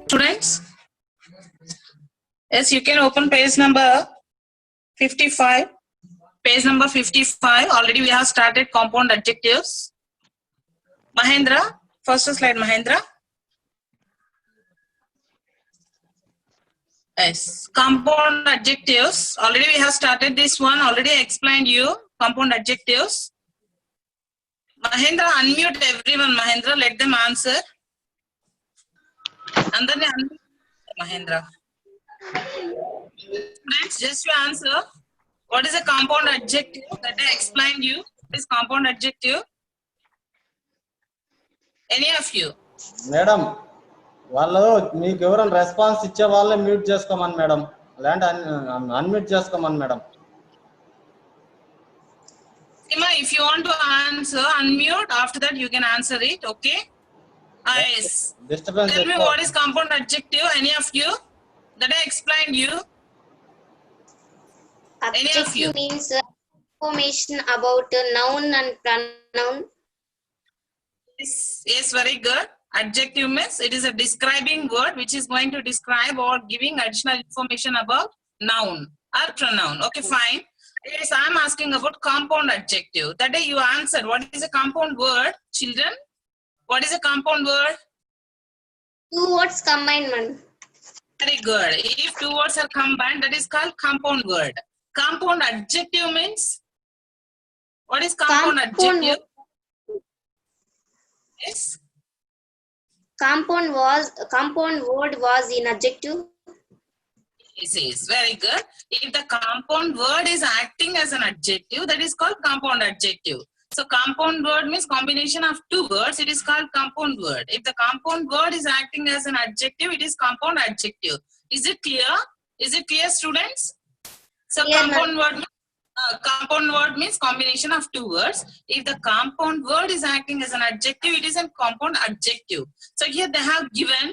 Students, yes, you can open page number 55. Page number 55. Already we have started compound adjectives. Mahendra, first slide, Mahendra. Yes, compound adjectives. Already we have started this one. Already I explained you compound adjectives. Mahendra, unmute everyone. Mahendra, let them answer. And then unmute Mahendra. Friends, just you answer. What is a compound adjective that I explained you? What is compound adjective? Any of you? Madam, వాళ్ళు మీకు ఎవరైనా response ఇచ్చే వాళ్ళే mute చేసుకోమని madam, లేదంటే unmute చేసుకోమని madam. Sima, if you want to answer, unmute. After that, you can answer it. Okay? Yes. Tell me what is compound adjective. Any of you? That I explained you. Adjective means information about a noun and pronoun. Yes, very good. Adjective means it is a describing word which is going to describe or giving additional information about noun or pronoun. Okay, fine. Yes, I am asking about compound adjective. That day you answered. What is a compound word, children? What is a compound word? Two words combined, man. Very good. If two words are combined, that is called compound word. Compound adjective means? What is compound adjective? Yes. Compound word was in adjective. Yes, very good. If the compound word is acting as an adjective, that is called compound adjective. So compound word means combination of two words. It is called compound word. If the compound word is acting as an adjective, it is compound adjective. Is it clear? Is it clear, students? So yeah, compound word means combination of two words. If the compound word is acting as an adjective, it is a compound adjective. So here they have given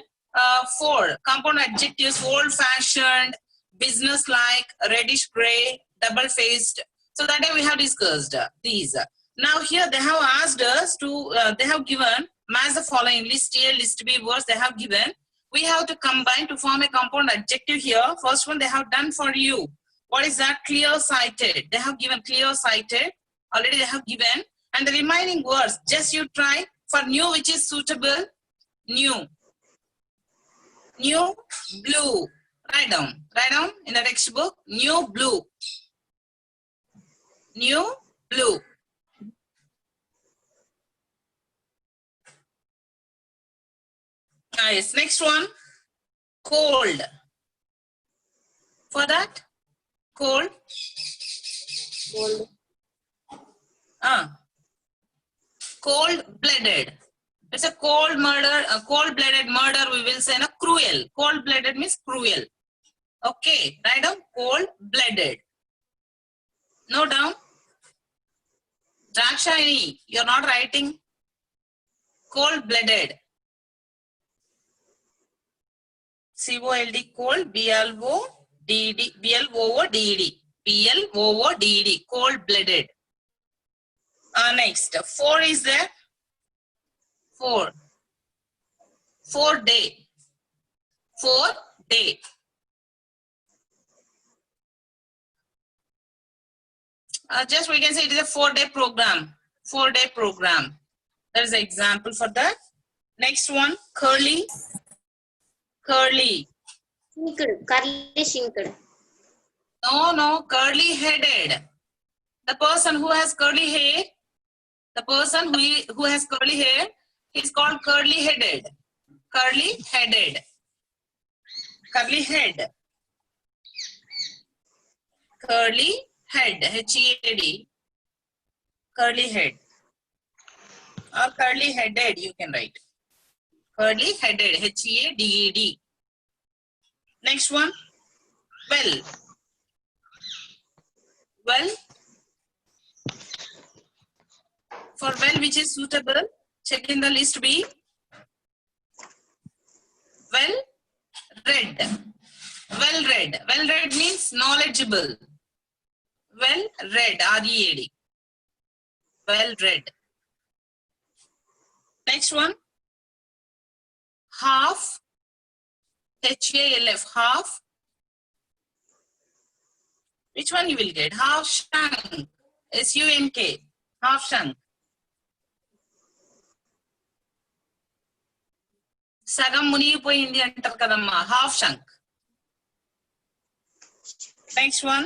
4 compound adjectives: old-fashioned, business-like, reddish-gray, double-faced. So that day we have discussed these. Now here they have asked us to, they have given match the following list A, list B words they have given. We have to combine to form a compound adjective here. First one they have done for you. What is that? Clear-sighted. They have given clear-sighted. Already they have given. And the remaining words, just you try for new, which is suitable. New. New, blue. Write down in the textbook. New, blue. New, blue. Nice. Next one. Cold. For that. Cold. Cold-blooded. It's a cold-blooded murder. We will say na cruel. Cold-blooded means cruel. Okay, write down cold-blooded. Note down. Drakshayani, you're not writing. Cold-blooded. C-O-L-D, cold, B-L-O-D-D, B-L-O-O-D-D, B-L-O-O-D-D, cold-blooded. Next, 4 is there. 4. 4 day. 4 day. Just we can say it is a 4-day program. 4-day program. There is an example for that. Next one, curly. Curly. Curly shinked. No, curly headed. The person who has curly hair, the person who has curly hair is called curly headed. Curly headed. Curly head. Curly head. H-E-A-D. Curly head. Or curly headed, you can write. Curly headed. H-E-A-D-E-D. Next one. Well. Well. For well, which is suitable, check in the list B. Well read. Well read. Well read means knowledgeable. Well read. R-E-A-D. Well read. Next one. Half. H-A-L-F. Half. Which one you will get? Half shunk. S-U-N-K. Half shunk. Sagam మునిగిపోయింది అంటారు కదమ్మా. Half shunk. Next one.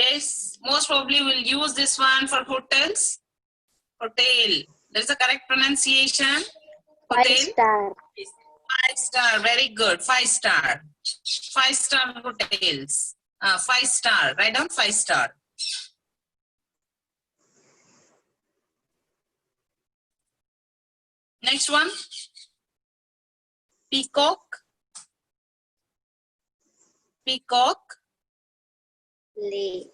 Yes, most probably we'll use this one for hotels. Hotel. That is the correct pronunciation. Hotel. 5-star. 5-star. Very good. 5-star. 5-star hotels. 5-star. Write down 5-star. Next one. Peacock. Peacock. Lay.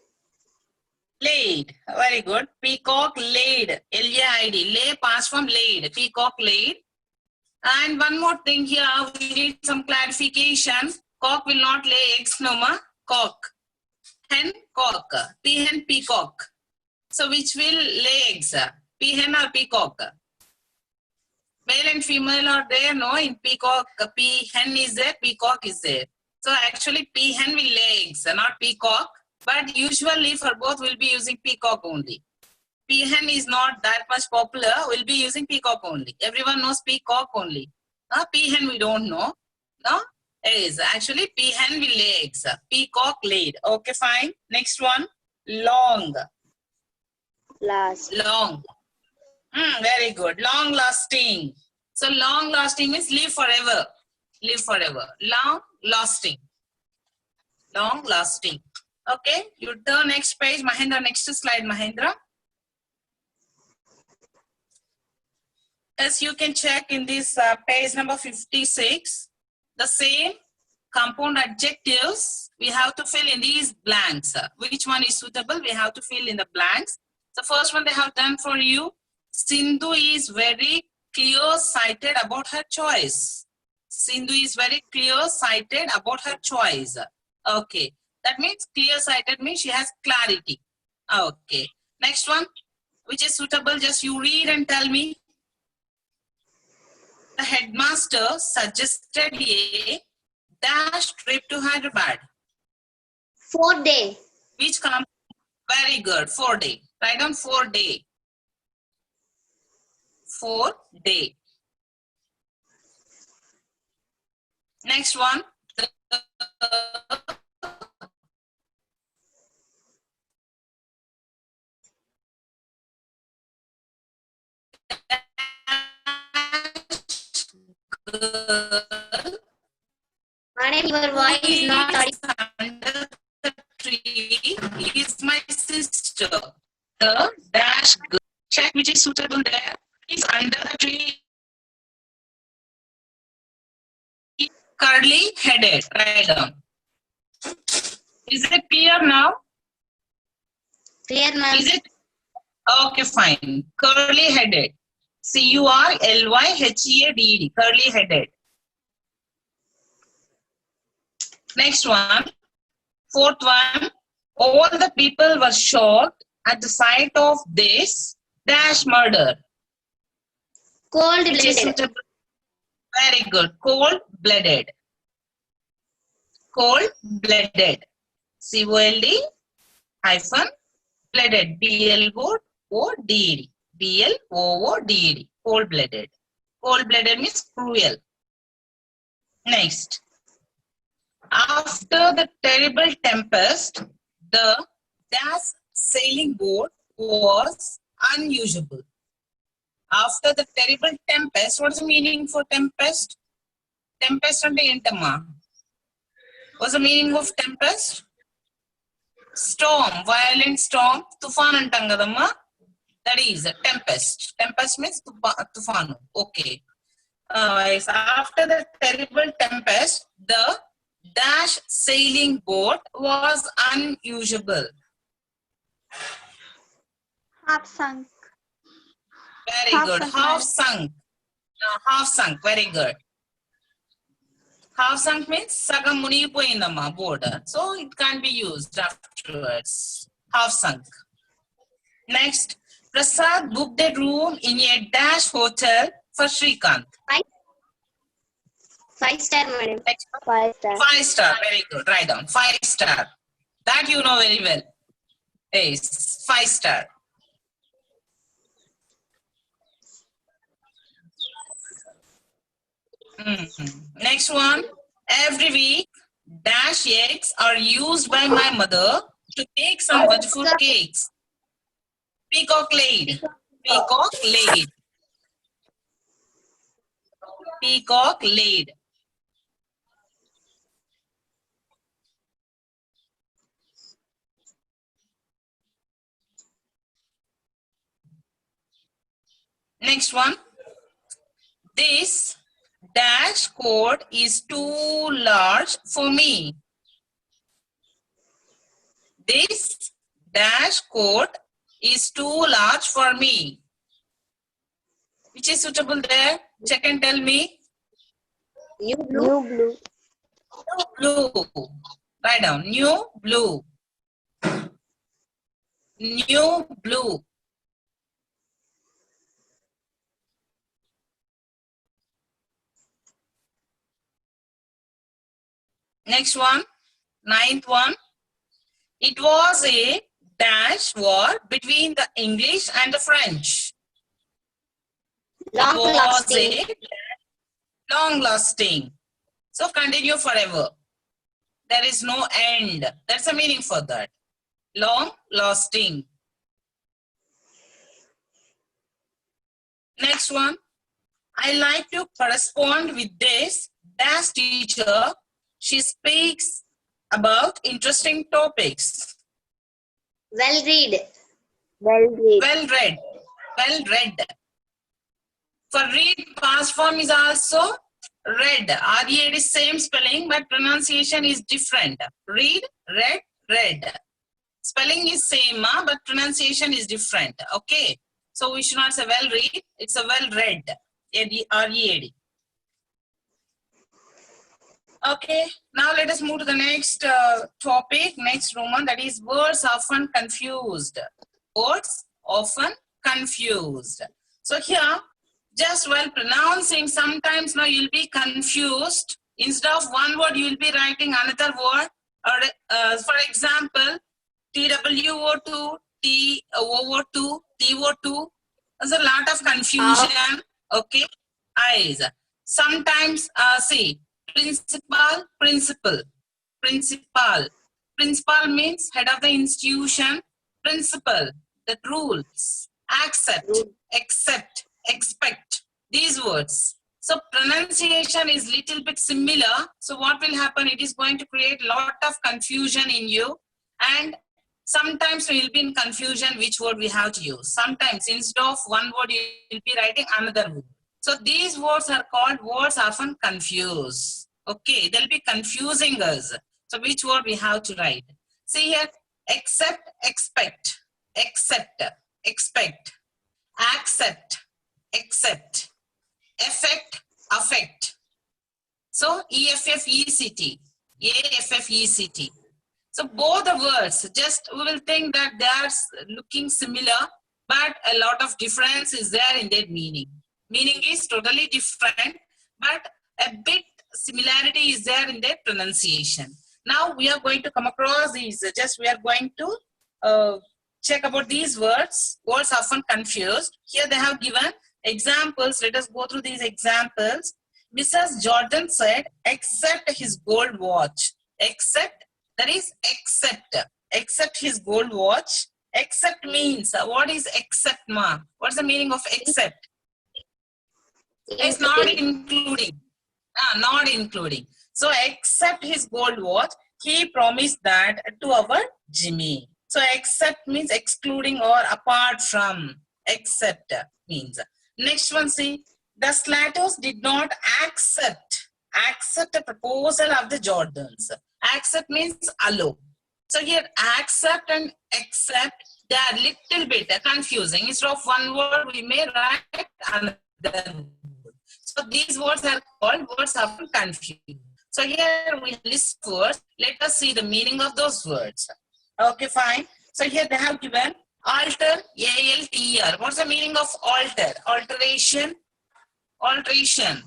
Laid. Very good. Peacock laid. L-A-I-D. Lay pass from laid. Peacock laid. And one more thing here, we need some clarification. Cock will not lay eggs, no ma. Cock. Hen, cock. Peahen, peacock. So which will lay eggs? Peahen or peacock? Male and female are there, no? In peacock, peahen is there, peacock is there. So actually peahen will lay eggs, not peacock. But usually for both we'll be using peacock only. Peahen is not that much popular. We'll be using peacock only. Everyone knows peacock only. Peahen we don't know. No? Is actually peahen will lay eggs. Peacock laid. Okay, fine. Next one. Long. Last. Long. Very good. Long lasting. So long lasting means live forever. Live forever. Long lasting. Long lasting. Okay. You turn next page. Mahendra, next slide, Mahendra. As you can check in this page number 56, the same compound adjectives, we have to fill in these blanks. Which one is suitable? We have to fill in the blanks. The first one they have done for you. Sindhu is very clear-sighted about her choice. Sindhu is very clear-sighted about her choice. Okay. That means clear-sighted means she has clarity. Okay. Next one. Which is suitable? Just you read and tell me. The headmaster suggested a dash trip to Hyderabad. 4-day. Which comes very good. 4-day. Write down 4-day. 4-day. Next one. Madam, your voice is not audible. Under the tree is my sister. The dash girl. Check which is suitable there. Is under the tree. Curly headed. Write down. Is it clear now? Clear, ma'am. Is it? Okay, fine. Curly headed. C-U-R-L-Y-H-E-A-D-E-D. Curly headed. Next one. 4th one. All the people were shocked at the sight of this dash murder. Which is Cold-blooded. suitable. Very good. Cold-blooded. Cold-blooded. C-O-L-D hyphen blooded. B-L-O-O-D-E-D. B-L-O-O-D-E-D. Cold-blooded. Cold-blooded means cruel. Next. After the terrible tempest, the dash sailing boat was unusable. After the terrible tempest, what is the meaning for tempest? Tempest ante entama? What's the meaning of tempest? Storm, violent storm, tufan antam kadamma. That is a tempest. Tempest means tufanu. Okay. After the terrible tempest, the dash sailing boat was unusable. Half sunk. Very Half good. sunk, Half madam. sunk. Half sunk. Very good. Half sunk means sagam munigipoyindamma board. So it can't be used afterwards. Half sunk. Next, Prasad booked a room in a dash hotel for Shrikant. 5-star, madam. Next, 5-star. 5-star. Very good. Write down 5-star. That you know very well. Yes, 5-star. Next one. Every week, dash eggs are used by my mother to make some wonderful cakes. Peacock laid. Peacock laid. Peacock laid. Next one. This dash coat is too large for me. This dash coat is too large for me. Which is suitable there? Check and tell me. New blue. New blue. New blue. Write down. New blue. New blue. Next one. 9th one. It was a dash war between the English and the French. Long Was lasting. a long lasting. So continue forever. There is no end. That's the meaning for that. Long lasting. Next one. I like to correspond with this dash teacher. She speaks about interesting topics. Well read. Well read. Well read. Well read. For read, past form is also read. R-E-A-D is same spelling, but pronunciation is different. Read, read, read. Spelling is same, but pronunciation is different. Okay. So we should not say well read. It's a well read. R-E-A-D. Okay. Now let us move to the next topic, next Roman, that is words often confused. Words often confused. So here, just while pronouncing, sometimes now you'll be confused. Instead of one word, you'll be writing another word. Or for example, TWO2, TOO2, TO2. There's a lot of confusion. Okay. Eyes. Sometimes, see, principal, principal, principal. Principal means head of the institution. Principal, the rules. Accept, accept, expect. These words. So pronunciation is little bit similar. So what will happen? It is going to create a lot of confusion in you. And sometimes you will be in confusion which word we have to use. Sometimes instead of one word, you will be writing another word. So these words are called words often confused. Okay, they'll be confusing us. So which word we have to write? See here, accept, expect, accept, expect, accept, accept, affect, affect. So EFFECT, AFFECT. So both the words, just we will think that they are looking similar, but a lot of difference is there in their meaning. Meaning is totally different, but a bit similarity is there in their pronunciation. Now we are going to come across these, just we are going to check about these words. Words often confused. Here they have given examples. Let us go through these examples. Mrs. Jordan said, except his gold watch. Except, that is except. Except his gold watch. Except means, what is except, ma? What's the meaning of except? It's not including. Not including. So except his gold watch, he promised that to our Jimmy. So except means excluding or apart from. Except means. Next one, see. The Slatos did not accept a proposal of the Jordans. Accept means allow. So here accept and accept, they are little bit confusing. Instead of one word, we may write another word. So these words are called words of confusion. So here we list words. Let us see the meaning of those words. Okay, fine. So here they have given alter, A-L-T-E-R. What's the meaning of alter? Alteration. Alteration.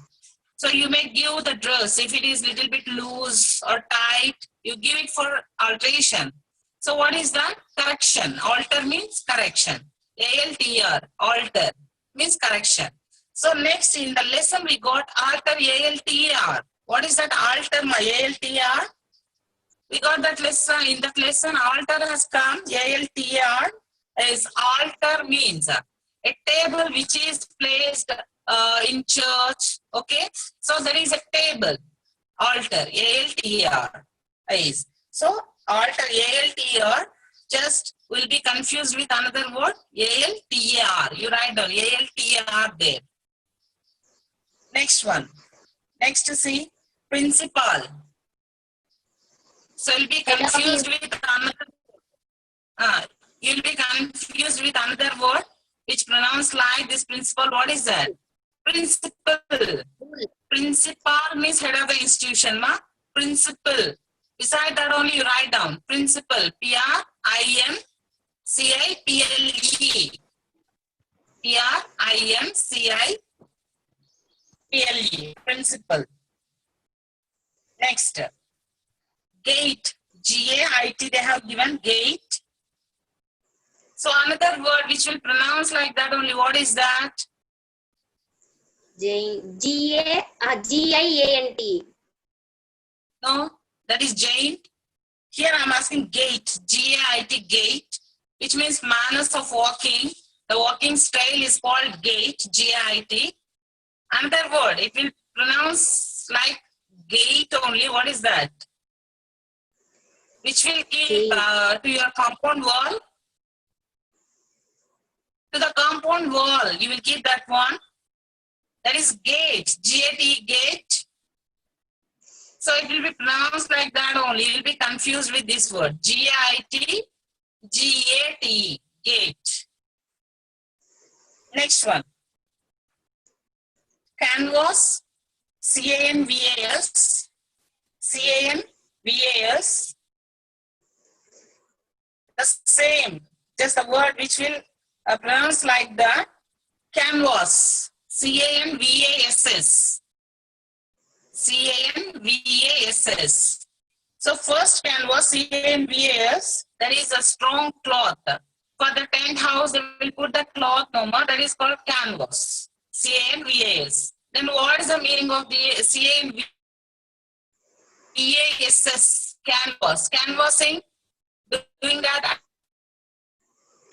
So you may give the dress if it is little bit loose or tight. You give it for alteration. So what is that? Correction. Alter means correction. A-L-T-R. Alter means correction. So next in the lesson we got alter, A-L-T-R. What is that alter, my A-L-T-R? We got that lesson. In that lesson, alter has come. A-L-T-R is altar means a table which is placed in church. Okay, so there is a table. Altar, A-L-T-R is. So altar, A-L-T-R, just will be confused with another word, A-L-T-A-R. You write down A-L-T-A-R there. Next one. Next to see principal. So you'll be confused with another. You'll be confused with another word which pronounced like this principal. What is that? Principal. Principal means head of the institution. Ma? Principal. Beside that only you write down principal. P-R-I-N-C-I-P-L-E. P-R-I-N-C-I-P-L-E. Principal. Next. Gate. G-A-I-T. They have given gate. So another word which will pronounce like that only. What is that? G-I-A-N-T. No, that is Jane. Here I'm asking gait. G-A-I-T, gait, which means manners of walking. The walking style is called gait. G-A-I-T. Another word, it will pronounce like gate only. What is that? Which will keep to your compound wall. To the compound wall, you will keep that one. That is gate. G-A-T, gate. So it will be pronounced like that only. You will be confused with this word. G-I-T, G-A-T, gate. Next one. Canvas, C-A-N-V-A-S, C-A-N-V-A-S. The same, just a word which will pronounce like that. Canvas, C-A-N-V-A-S-S. C-A-N-V-A-S-S. So first canvas, C-A-N-V-A-S, that is a strong cloth. For the tent house, they will put the cloth no more. That is called canvas. C-A-N-V-A-S. Then what is the meaning of the C-A-N-V-A-S-S? Canvas. Canvassing, doing that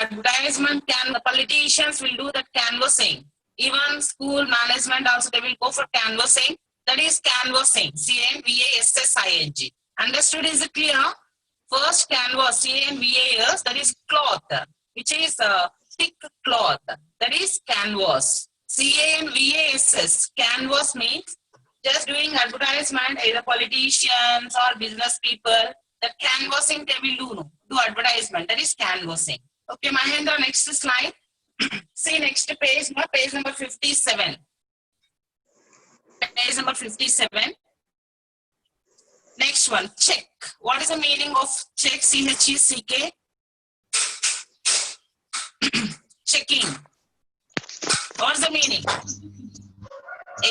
advertisement, the politicians will do that canvassing. Even school management also, they will go for canvassing. That is canvassing. C-A-N-V-A-S-S-I-N-G. Understood? Is it clear? First canvas, C-A-N-V-A-S, that is cloth, which is a thick cloth. That is canvas. C-A-N-V-A-S-S. Canvas means just doing advertisement, either politicians or business people. The canvassing they will do advertisement. That is canvassing. Okay, Mahendra, next slide. See next page, page number 57. Page number 57. Next one, check. What is the meaning of check? C-H-E-C-K. Checking. What's the meaning?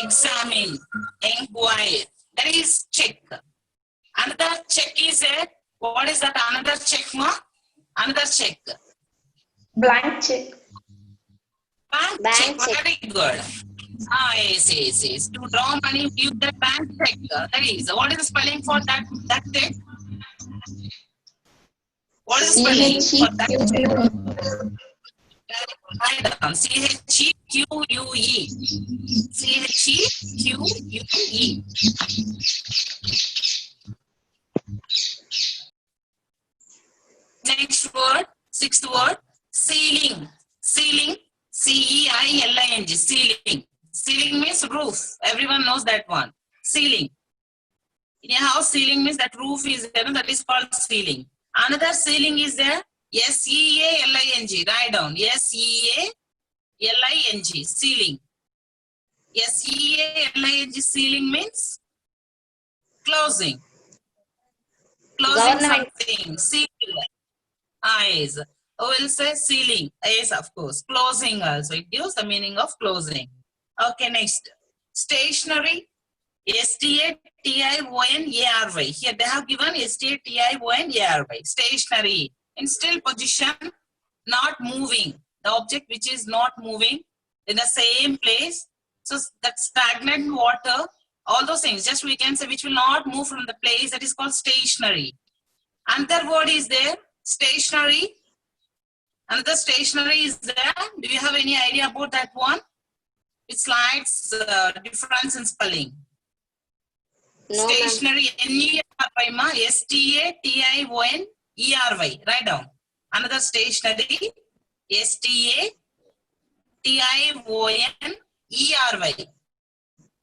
Examine, inquire. That is check. Another check is a, what is that another check, ma? Another check. Blank check. Bank check. Very good. Yes. To draw money, give the bank check. That is, what is the spelling for that check? What is the spelling for that check? C-H-E-Q-U-E. C-H-E-Q-U-E. Next word, sixth word, ceiling. Ceiling, C-E-I-L-I-N-G, ceiling. Ceiling means roof. Everyone knows that one. Ceiling. In a house, ceiling means that roof is there, that is called ceiling. Another ceiling is there, S-E-A-L-I-N-G. Write down, S-E-A-L-I-N-G, ceiling. S-E-A-L-I-N-G, ceiling means cloud. Closing. Closing Government. something. Seal. Yes. We'll say sealing. Yes, of course. Closing also. It gives the meaning of closing. Okay, next. Stationary. S-T-A-T-I-O-N-A-R-Y. Here they have given S-T-A-T-I-O-N-A-R-Y. Stationary. In still position, not moving. The object which is not moving in the same place. So that stagnant water, all those things, just we can say which will not move from the place, that is called stationary. Another word is there, stationary. Another stationary is there. Do you have any idea about that one? It slides difference in spelling. No, ma'am. Stationary, N-E-R-Y, S-T-A-T-I-O-N-E-R-Y. Write down. Another stationary, S-T-A-T-I-O-N-E-R-Y.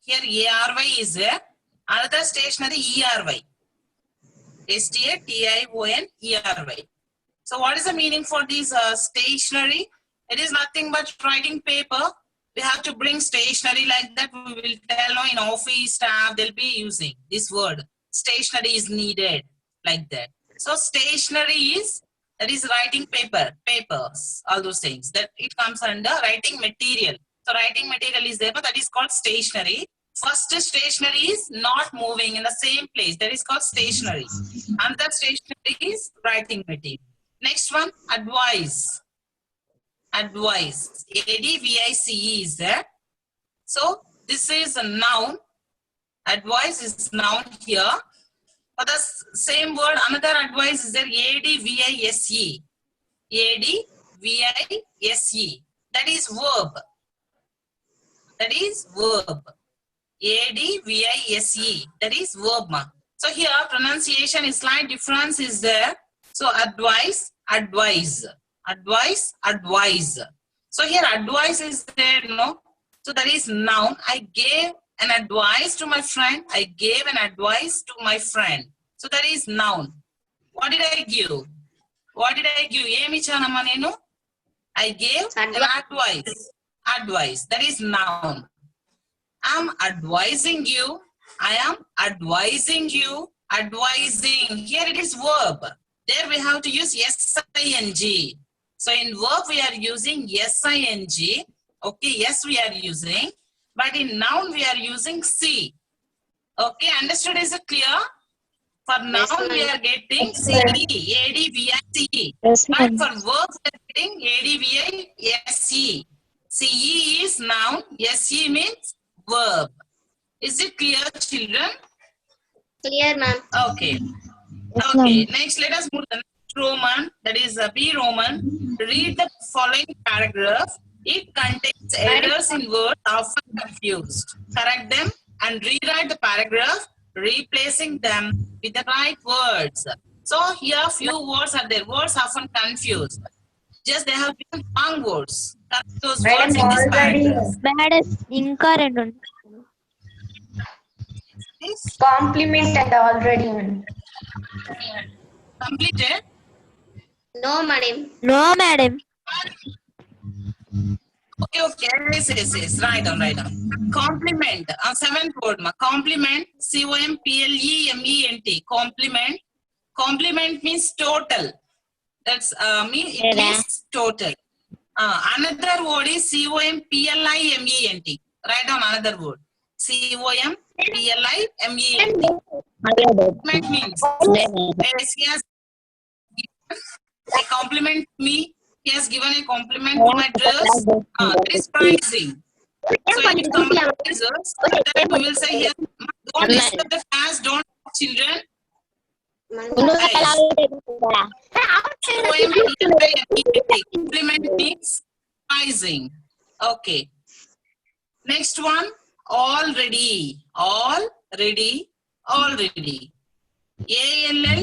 Here A-R-Y is there. Another stationary, E-R-Y. S-T-A-T-I-O-N-E-R-Y. So what is the meaning for this stationary? It is nothing but writing paper. We have to bring stationery like that. We will tell no, in office staff they'll be using this word. Stationery is needed like that. So stationery is, that is writing paper, papers, all those things. That it comes under writing material. So writing material is there, but that is called stationery. First stationery is not moving in the same place. That is called stationery. Another stationery is writing material. Next one, advice. Advice. A-D-V-I-C-E is there. So this is a noun. Advice is noun here. For the same word, another advice is there. A-D-V-I-S-E. A-D-V-I-S-E. That is verb. That is verb. A-D-V-I-S-E. That is verb. So here pronunciation is slight difference is there. So advice, advise. Advice, advise. So here advice is there, no? So that is noun. I gave an advice to my friend. I gave an advice to my friend. So that is noun. What did I give? What did I give? Emi chanama nenu? I gave an advice. Advice. That is noun. I am advising you. I am advising you. Advising. Here it is verb. There we have to use S-I-N-G. So in verb we are using S-I-N-G. Okay, yes we are using. But in noun we are using C. Okay, understood? Is it clear? For noun we are getting C-E, A-D-V-I-C-E. Yes, But ma'am. for verb we are getting A-D-V-I-S-E. C-E is noun, S-E means verb. Is it clear, children? Clear, ma'am. Okay. Yes, Okay, ma'am. next let us move to the next Roman, that is B Roman. Read the following paragraph. It contains errors in words often confused. Correct them and rewrite the paragraph, replacing them with the right words. So here few words are there. Words often confused. Just they have given wrong words. Correct those words in this paragraph. Madam, ఇంకా రెండు ఉన్నాయి. Please. Compliment and already. Completed. No, madam. No, madam. Okay, okay. Yes. Write down. Compliment. Seventh word. Compliment. C-O-M-P-L-E-M-E-N-T. Compliment. Compliment means total. That's it means total. Another word is C-O-M-P-L-I-M-E-N-T. Write down another word. C-O-M-P-L-I-M-E-N-T. Compliment means yes, he has given a compliment to me. He has given a compliment to my dress. That is pricing. So if it comprises, then we will say here, don't disturb the class, don't children. Compliment means pricing. Okay. Next one, already. Already. A-L-L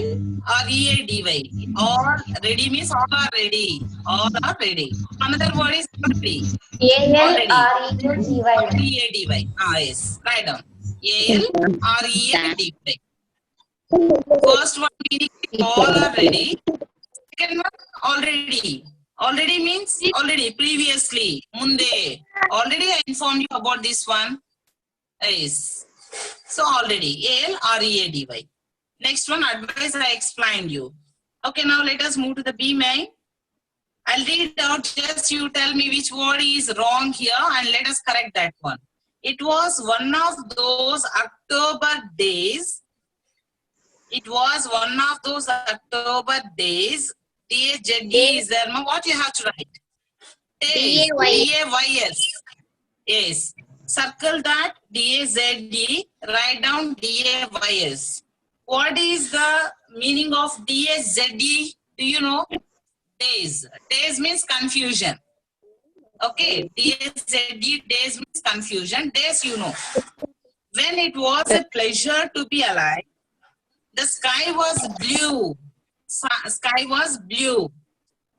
or E-A-D-Y. All ready means all are ready. All are ready. Another word is already. A-L-R-E-D-Y. E-A-D-Y. Yes. Write down. A-L-R-E-A-D-Y. First one meaning all are ready. Second one already. Already means already, previously, munde. Already I informed you about this one. Yes. So already ALREADY. Next one, advice I explained you. Okay, now let us move to the B main. I'll read out, just you tell me which word is wrong here and let us correct that one. It was one of those October days. It was one of those October days. D-A-Z-E is there. Now what you have to write? D-A-Y-S. D-A-Y-S. Yes. Circle that D-A-Z-E. Write down D-A-Y-S. What is the meaning of D-A-Z-E? Do you know? Days. Days means confusion. Okay. D-A-Z-E. Days means confusion. Days you know. When it was a pleasure to be alive, the sky was blue. Sky was blue.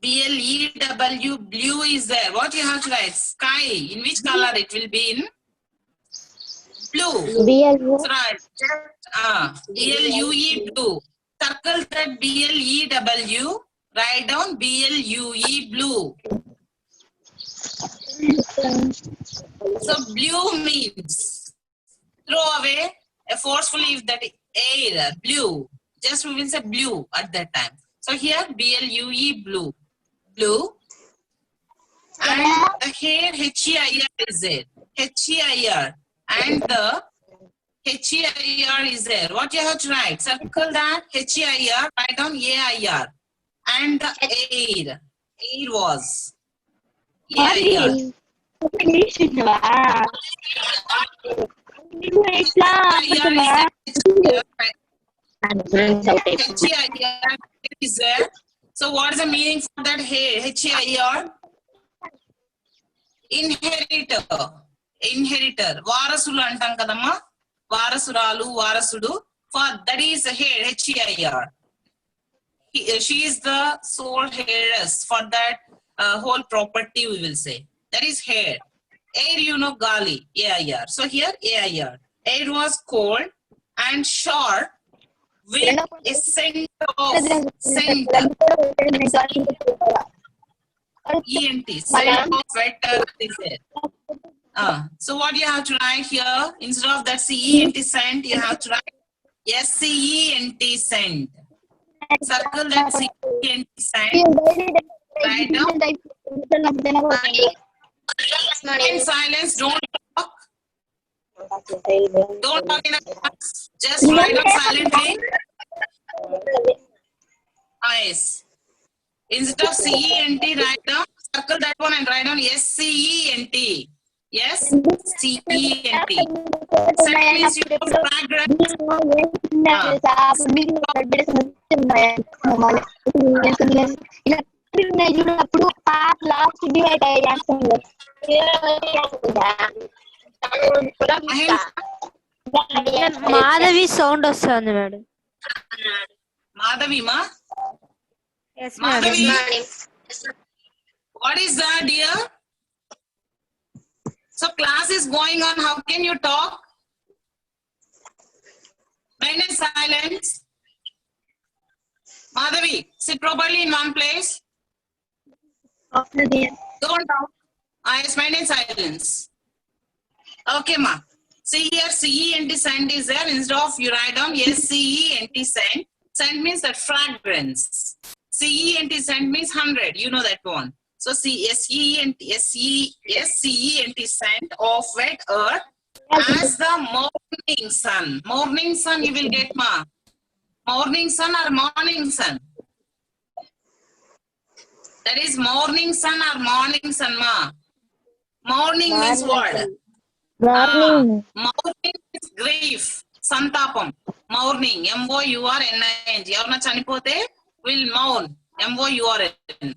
B-L-E-W, blue is there. What you have to write? Sky. In which color it will be in? Blue. BLU. So right. B-L-U-E, blue. Circle that B-L-E-W. Write down B-L-U-E, blue. So blue means throw away a forcefully if that air, blue. Just we will say blue at that time. So here B-L-U-E, blue. Blue. And the here H-E-I-R is there. H-E-I-R. And the H-E-I-R is there. What you have to write? Circle that H-E-I-R. Write down A-I-R. And the air. Air was. A-I-R. H-E-I-R is there. So what is the meaning for that here? H-E-I-R? Inheritor. Inheritor. Varasulu antam kadamma. Varasuralu, Varasudu. For that is here, H-E-I-R. She is the sole heiress for that whole property, we will say. That is hair. Air, you know, Gali, A-I-R. So here, A-I-R. Air was cold and short with a scent of scent. E-N-T, scent of wet earth is there. So what you have to write here, instead of that C-E-N-T scent, you have to write S-C-E-N-T scent. Circle that C-E-N-T scent. Write down. In silence, don't talk. Don't talk in a class. Just write down silently. Yes. Instead of C-E-N-T, write down, circle that one and write down S-C-E-N-T. Yes, C-E-N-T. Scent means you know fragrance. Madhavi sound వస్తుంది madam. Madhavi, ma? Yes, madam. Madhavi, what is that, dear? So class is going on. How can you talk? Maintain silence. Madhavi, sit properly in one place. Don't talk. Yes, maintain silence. Okay, ma. See here, C-E-N-T scent is there. Instead of you write down S-C-E-N-T scent. Scent means that fragrance. C-E-N-T scent means 100. You know that one. So S-E-N-T scent of wet earth as the morning sun. Morning sun you will get, ma. Morning sun or morning sun? That is morning sun or morning sun, ma. Morning means what? Morning is grief. Santapam. Mourning. M-O-U-R-N-I-N-G. Yavarna chanipote will mourn. M-O-U-R-N.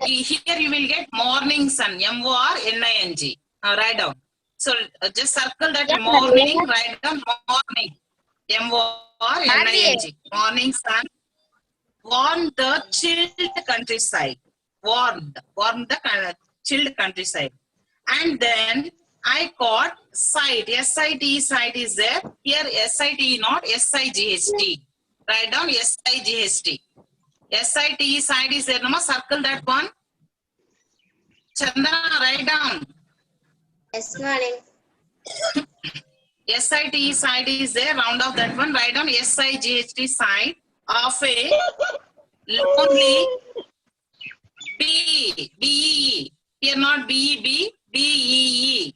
Here you will get morning sun. M-O-R-N-I-N-G. Now write down. So just circle that morning. Write down morning. M-O-R-N-I-N-G. Morning sun. Warmed the chilled countryside. Warmed the chilled countryside. And then I caught sight. S-I-T, sight is there. Here S-I-T not S-I-G-H-T. Write down S-I-G-H-T. S-I-T, sight is there. Nama, circle that one. Chandana, write down. Yes, madam. SIT side is there, round off that one, write down SIGHT side of a lonely BEE. Here not BEB, BEE.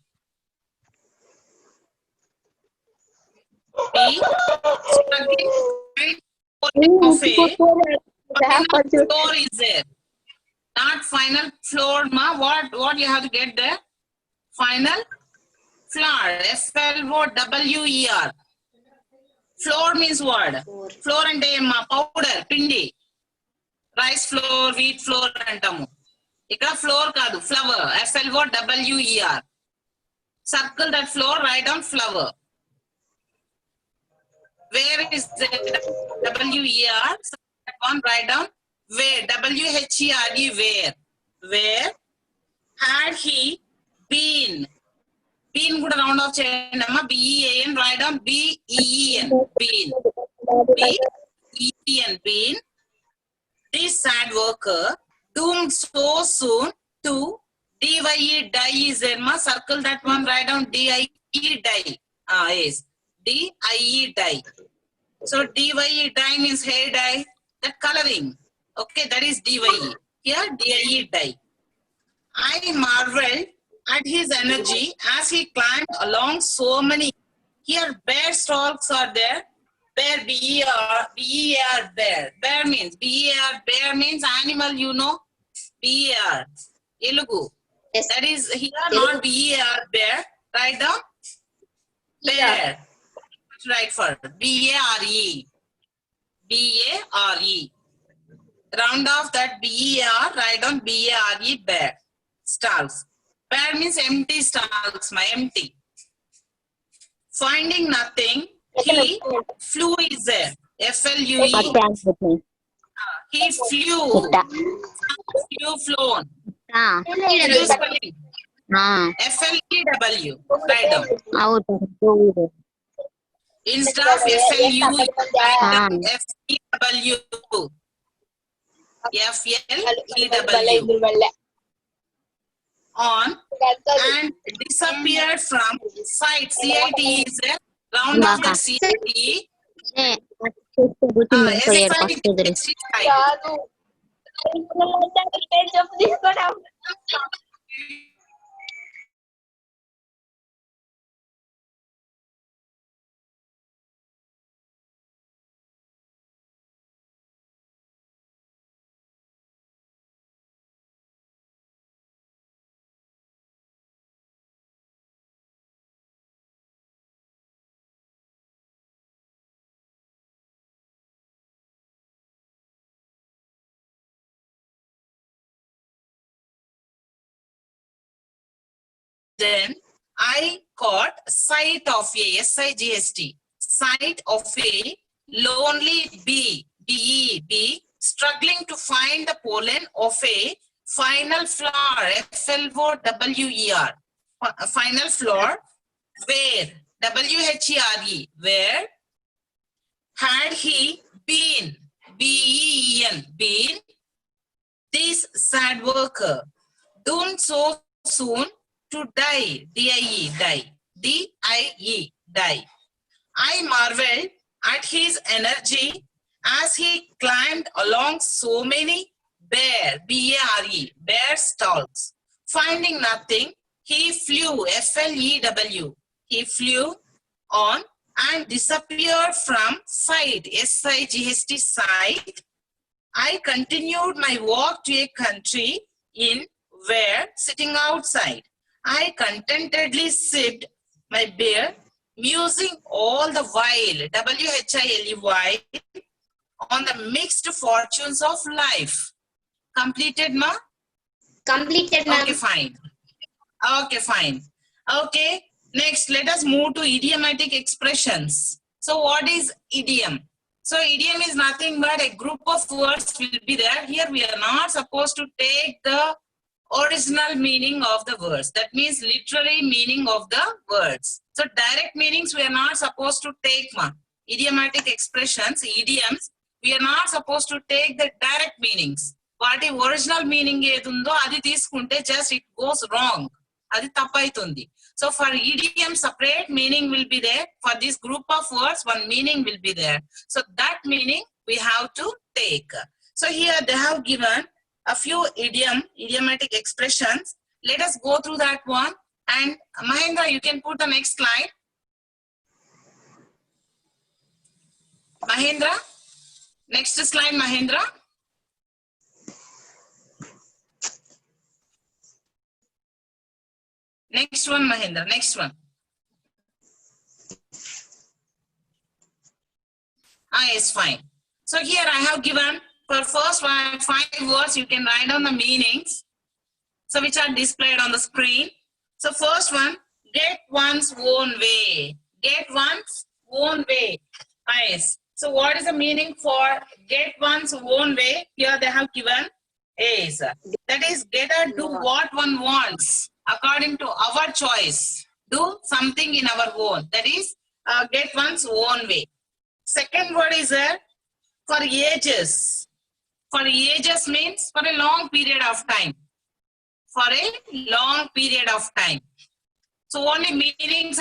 B, struggling of a final floor is there. Not final floor, ma. What you have to get there? Final floor. FLOWER. Floor means what? Floor and powder, pindi. Rice flour, wheat flour antamu. Ikkada floor kaadu, flower. FLOWER. Circle that floor, write down flower. Where is the WER? So that one, write down where. WHERE, where. Where had he been? Been good round off cheyandamma. BEAN, write down BEEN. Been. BEEN, been. This sad worker doomed so soon to DIE, die is there, ma. Circle that one, write down DIE, die. Yes. DIE, dye. So DYE dye means hair dye, that coloring. Okay, that is DYE. Here DIE dye. I marveled at his energy as he climbed along so many. Here bear stalks are there. Bear, B-E-R, bear. Bear means B-E-R, bear means animal, you know. B-E-R, Elugu. Yes. That is here not B-E-R, bear. Write down bear. Right for BARE. BARE. Round off that BER, write down BARE, bear. Stalks. Bear means empty stalks, my empty. Finding nothing, he flew is there. FLUE. He flew. Flew, flown. Flew spelling. FLEW. Write down. Instead of FLU, FEW. FLEW. On and disappeared from sight. CIT is a round of the CIT. Then I caught sight of a SIGST, sight of a lonely bee, B-E-B, struggling to find the pollen of a final flower, FLOWER, final flower, where, WHERE, where had he been, BEEN, been, this sad worker, doomed so soon to die, DIE, die, DIE, die. I marveled at his energy as he climbed along so many bare, B-A-R-E, bare stalks. Finding nothing, he flew, FLEW, he flew on and disappeared from sight, SIGST sight. I continued my walk to a country in where, sitting outside, I contentedly sipped my beer, musing all the while, WHILEY, on the mixed fortunes of life. Completed, ma? Completed, ma'am. Okay, fine. Okay, fine. Okay, next let us move to idiomatic expressions. So what is idiom? So idiom is nothing but a group of words will be there. Here we are not supposed to take the original meaning of the words. That means literary meaning of the words. So direct meanings we are not supposed to take, ma. Idiomatic expressions, idioms, we are not supposed to take the direct meanings. What is original meaning edundo adi తీసుకుంటే just it goes wrong. అది తప్పైతుంది. So for idiom separate meaning will be there. For this group of words one meaning will be there. So that meaning we have to take. So here they have given a few idiomatic expressions. Let us go through that one. And Mahendra, you can put the next slide. Mahendra, next slide, Mahendra. Next one, Mahendra, next one. Yes, fine. So here I have given for first one, 5 words, you can write down the meanings. So which are displayed on the screen. So first one, get one's own way. Get one's own way. Yes. So what is the meaning for get one's own way? Here they have given is. That is, get or do what one wants according to our choice. Do something in our own. That is, get one's own way. Second word is for ages. For ages means for a long period of time. For a long period of time. So only meanings